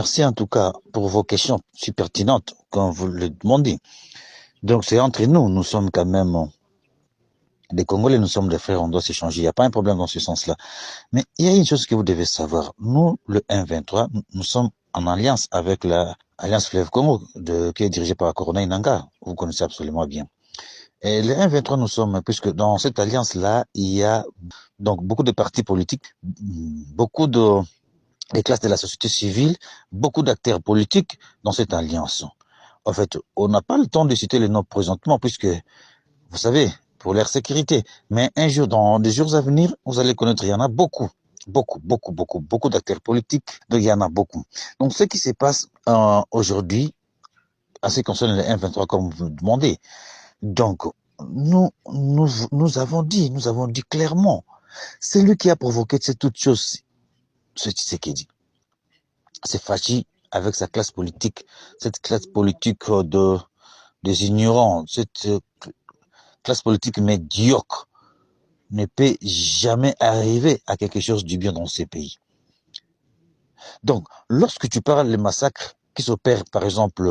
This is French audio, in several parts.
Merci en tout cas pour vos questions si pertinentes, comme vous le demandez. Donc c'est entre nous, nous sommes quand même des Congolais, nous sommes des frères, on doit s'échanger. Il n'y a pas un problème dans ce sens-là. Mais il y a une chose que vous devez savoir. Nous, le M23, nous sommes en alliance avec l'Alliance Fleuve Congo, qui est dirigée par Corneille Nangaa. Vous connaissez absolument bien. Et le M23, nous sommes, puisque dans cette alliance-là, il y a donc beaucoup de partis politiques, beaucoup des classes de la société civile, beaucoup d'acteurs politiques dans cette alliance. En fait, on n'a pas le temps de citer les noms présentement, puisque, vous savez, pour leur sécurité. Mais un jour, dans des jours à venir, vous allez connaître, il y en a beaucoup. Beaucoup d'acteurs politiques. Donc, il y en a beaucoup. Donc, ce qui se passe aujourd'hui, en ce qui concerne le M23, comme vous me demandez, donc, nous avons dit clairement, c'est lui qui a provoqué toute chose, ce Tshisekedi. C'est Fachi avec sa classe politique, cette classe politique des ignorants, cette classe politique médiocre ne peut jamais arriver à quelque chose du bien dans ces pays. Donc, lorsque tu parles des massacres qui s'opèrent, par exemple,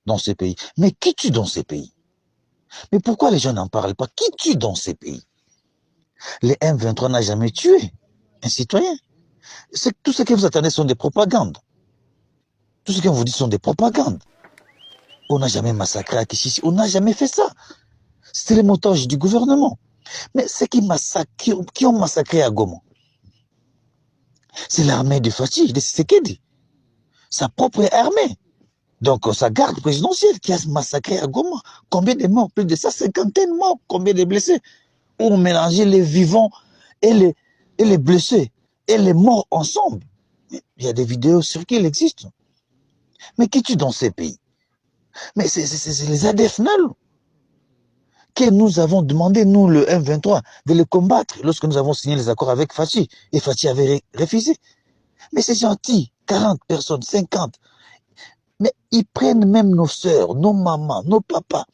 dans ces pays, mais qui tue dans ces pays? Mais pourquoi les gens n'en parlent pas? Qui tue dans ces pays? Les M23 n'a jamais tué un citoyen. Tout ce que vous attendez sont des propagandes. Tout ce qu'on vous dit sont des propagandes. On n'a jamais massacré à Kichichi, on n'a jamais fait ça. C'était les montages du gouvernement. Mais ceux qui ont massacré à Goma, c'est l'armée de Fachi, de Tshisekedi. Sa propre armée. Donc, sa garde présidentielle qui a massacré à Goma. Combien de morts? Plus de 150 morts. Combien de blessés? On mélangeait les vivants et les blessés et les morts ensemble. Il y a des vidéos sur qui il existe. Mais qui tue dans ces pays? Mais c'est les ADF-NAL que nous avons demandé, nous, le M23, de les combattre lorsque nous avons signé les accords avec Fachi. Et Fachi avait refusé. Mais c'est gentil. 40 personnes, 50. Mais ils prennent même nos sœurs, nos mamans, nos papas,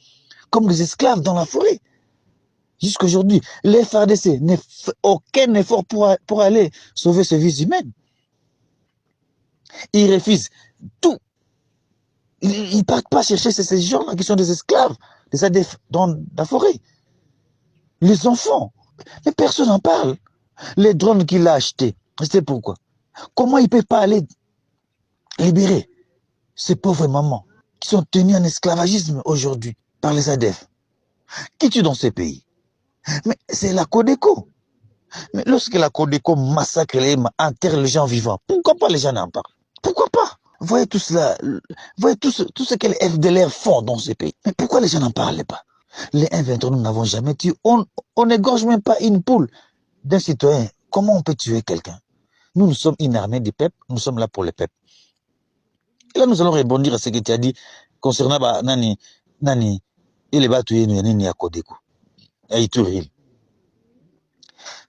comme des esclaves dans la forêt. Jusqu'aujourd'hui, les FARDC ne font aucun effort pour aller sauver ces vies humaines. Ils refusent tout. Ils ne partent pas chercher ces gens-là qui sont des esclaves, des ADF dans la forêt. Les enfants. Mais personne n'en parle. Les drones qu'il a achetés, c'est pourquoi. Comment il ne peut pas aller libérer ces pauvres mamans qui sont tenues en esclavagisme aujourd'hui par les ADF? Qui tue dans ces pays? Mais c'est la Codeco. Mais lorsque la Codeco massacre enterre les gens vivants, pourquoi pas les gens n'en parlent? Pourquoi pas? Voyez tout cela, voyez tout ce que les FDLR font dans ces pays. Mais pourquoi les gens n'en parlent pas? Les M23, nous n'avons jamais tué. On n'égorge même pas une poule d'un citoyen. Comment on peut tuer quelqu'un? Nous sommes une armée du peuple, nous sommes là pour le peuple. Et là, nous allons rebondir à ce que tu as dit concernant Nani, il est battu à Codeco. À Ituri.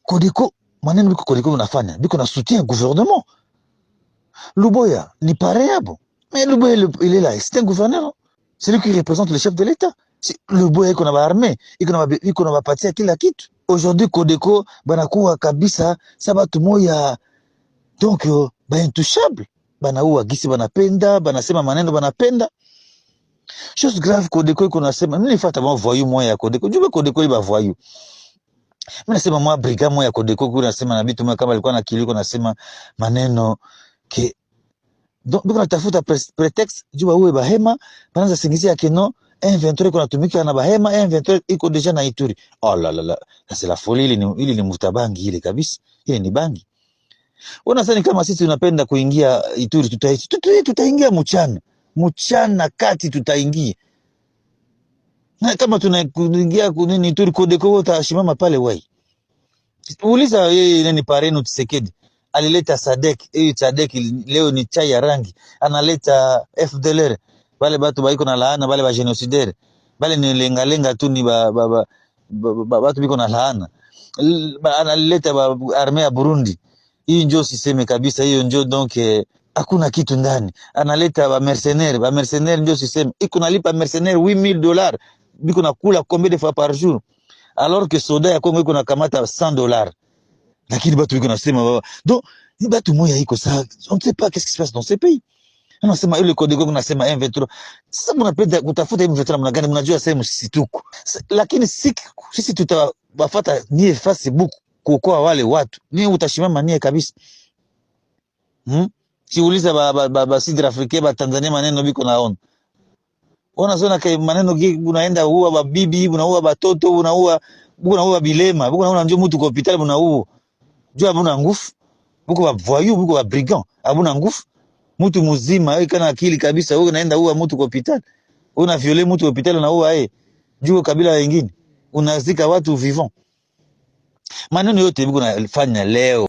Codeco, maneno biko Codeco unafanya, biko na soutien gouvernement. Luboya, ni pareil. Mais Luboya, il est là, c'est un gouverneur. C'est lui qui représente le chef de l'État. Luboya, qu'on a armé, il qu'on a parti à kila kitu. Aujourd'hui, Codeco, banakuwa kabisa, sabatu moya. Donc, intouchable. Banaua gisi banapenda, banasema maneno banapenda. Chose grave, Codeco, qu'on a sema, mimi nifata mwa voyou moya ya Codeco. Jube Codeco, il va voyou. Mimi nasema mwa brigade moya ya Codeco, kuna nasema na bitu mwa kama alikuwa na kilio, nasema maneno ke donc biko natafuta prétexte juba uwe bahema banaanza singizia keno M23 kuna tumika na bahema M23 iko deja na Ituri. Oh la la la, c'est la folie, ili ni mutabangi ile kabisa. Ile ni bangi. Unasani kama sisi tunapenda kuingia Ituri, tutaingia mchana kati tutaingia. Na kama tunaingia kunini Ituri, Codeco utashimama pale wai. Uliza yeye nani parenu Tshisekedi alileta Sadek, Sadek leo ni chai ya rangi, analeta FDLR, wale batu baiko na laana, wale ba genocidaire, wale ni lenga tu ni batu biko na laana, analeta armée ya Burundi. Hii njoo siseme kabisa, hiyo njoo donc hakuna kitu ndani. Analeta ba mercenaire njoo siseme, iko nalipa mercenaire $8,000, biko na kula combien de fois par jour, alors que soda ya Kongo iko na kamata $100. Lakini batu biko nasema baba. Donc, ni batu moya iko ça, on ne sait pas qu'est-ce qui se passe dans ces pays. Unasema yule Kodeko unasema M23. Sasa mnapenda kutafuta M23 namna gani? Mnajua sehemu sisi tuko. Lakini sisi tutawafuata nie Facebook kuokoa wale watu. Nie utashimama nie kabisa. Siuliza ba Sidra Afrika ba Tanzania maneno biko naona. Zona kai maneno unaenda uua babibi, unaua batoto, unaua bilema, unaua ndio mtu kwa hospitali unaua. Jua buna nguvu. Buko ba voyou, buko ba brigand, abuna nguvu. Mtu mzima wewe kana akili kabisa, wewe unaenda uua mtu kwa hospitali. Una violer mtu kwa hospitali unaua juu kabila wengine. Unazika watu vivant. Maneno yote biko nafanya leo